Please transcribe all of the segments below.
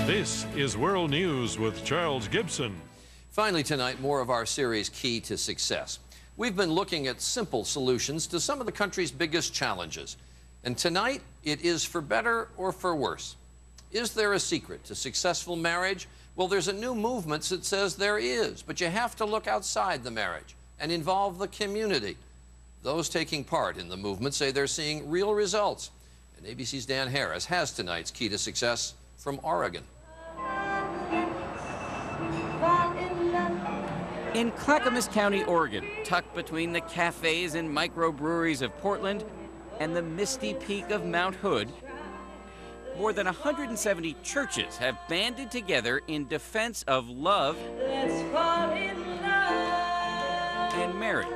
This is World News with Charles Gibson. Finally tonight, more of our series, Key to Success. We've been looking at simple solutions to some of the country's biggest challenges. And tonight, it is for better or for worse. Is there a secret to successful marriage? Well, there's a new movement that says there is, but you have to look outside the marriage and involve the community. Those taking part in the movement say they're seeing real results. And ABC's Dan Harris has tonight's Key to Success from Oregon. In Clackamas County, Oregon, tucked between the cafes and microbreweries of Portland and the misty peak of Mount Hood, more than 170 churches have banded together in defense of love and marriage.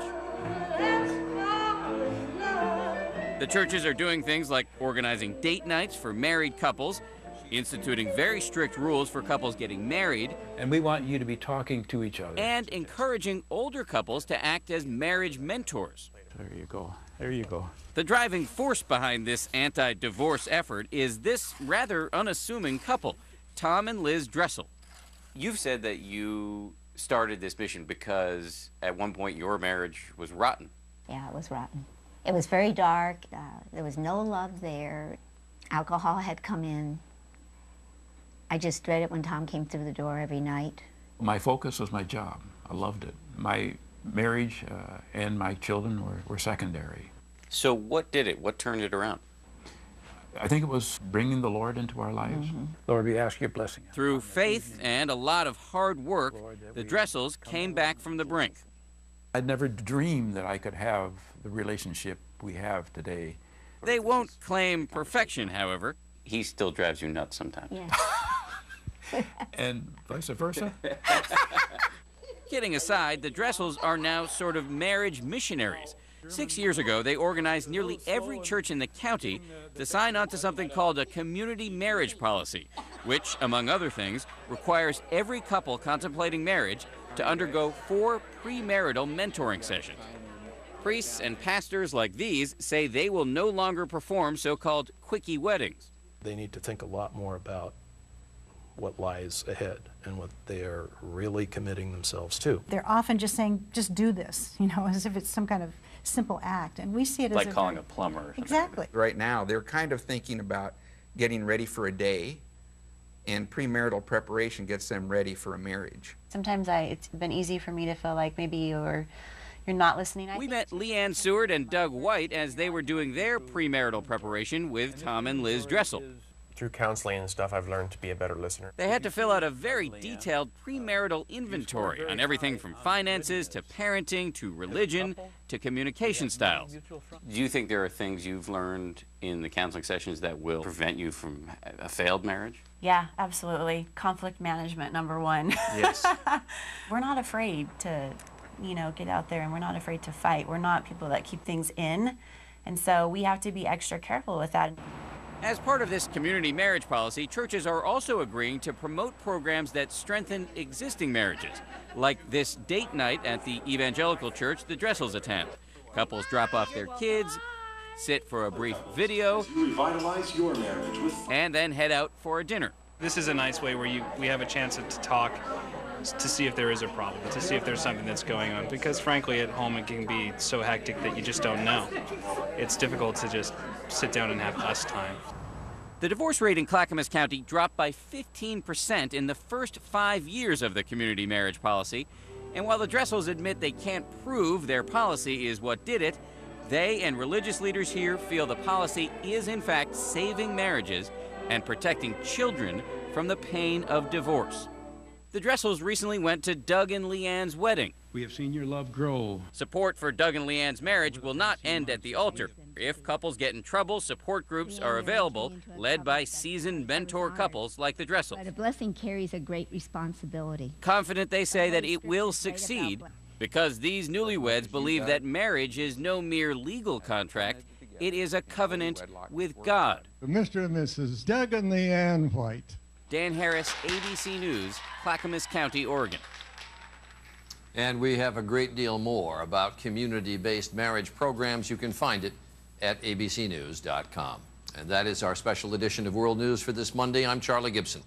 The churches are doing things like organizing date nights for married couples, instituting very strict rules for couples getting married, and we want you to be talking to each other, and encouraging older couples to act as marriage mentors. There you go. There you go. The driving force behind this anti-divorce effort is this rather unassuming couple, Tom and Liz Dressel. You've said that you started this mission because at one point your marriage was rotten. Yeah, it was rotten. It was very dark. There was no love there. Alcohol had come in. I just dreaded when Tom came through the door every night. My focus was my job. I loved it. My marriage and my children were secondary. So what did it? What turned it around? I think it was bringing the Lord into our lives. Lord, we ask your blessing. Through faith and a lot of hard work, the Dressels came back from the brink. I'd never dreamed that I could have the relationship we have today. They won't claim perfection, however. He still drives you nuts sometimes. Yeah. And vice versa. Kidding aside, the Dressels are now sort of marriage missionaries. 6 years ago, they organized nearly every church in the county to sign on to something called a community marriage policy, which, among other things, requires every couple contemplating marriage to undergo 4 premarital mentoring sessions. Priests and pastors like these say they will no longer perform so-called quickie weddings. They need to think a lot more about what lies ahead and what they are really committing themselves to. They're often just saying, just do this, you know, as if it's some kind of simple act. And we see it like as calling a plumber or something. Exactly. Right now, they're kind of thinking about getting ready for a day, and premarital preparation gets them ready for a marriage. Sometimes it's been easy for me to feel like maybe you're not listening. We met Leanne Seward and Doug White as they were doing their premarital preparation with Tom and Liz Dressel. Through counseling and stuff, I've learned to be a better listener. They had to fill out a very detailed premarital inventory on everything from finances to parenting to religion to communication styles. Do you think there are things you've learned in the counseling sessions that will prevent you from a failed marriage? Yeah, absolutely. Conflict management, #1. Yes. We're not afraid to, get out there, and we're not afraid to fight. We're not people that keep things in, and so we have to be extra careful with that. As part of this community marriage policy, churches are also agreeing to promote programs that strengthen existing marriages, like this date night at the evangelical church the Dressels attend. Couples drop off their kids, sit for a brief video, revitalize your marriage with and then head out for a dinner. This is a nice way where we have a chance to talk, to see if there is a problem, to see if there's something that's going on, because frankly at home it can be so hectic that you just don't know. It's difficult to just sit down and have us time. The divorce rate in Clackamas County dropped by 15% in the first 5 years of the community marriage policy, and while the Dressels admit they can't prove their policy is what did it, they and religious leaders here feel the policy is in fact saving marriages and protecting children from the pain of divorce. The Dressels recently went to Doug and Leanne's wedding. We have seen your love grow. Support for Doug and Leanne's marriage will not end at the altar. If couples get in trouble, support groups are available, led by seasoned mentor couples like the Dressels. But a blessing carries a great responsibility. Confident, they say, that it will succeed because these newlyweds believe that marriage is no mere legal contract, it is a covenant with God. Mr. and Mrs. Doug and Leanne White. Dan Harris, ABC News, Clackamas County, Oregon. And we have a great deal more about community-based marriage programs. You can find it at abcnews.com. And that is our special edition of World News for this Monday. I'm Charlie Gibson.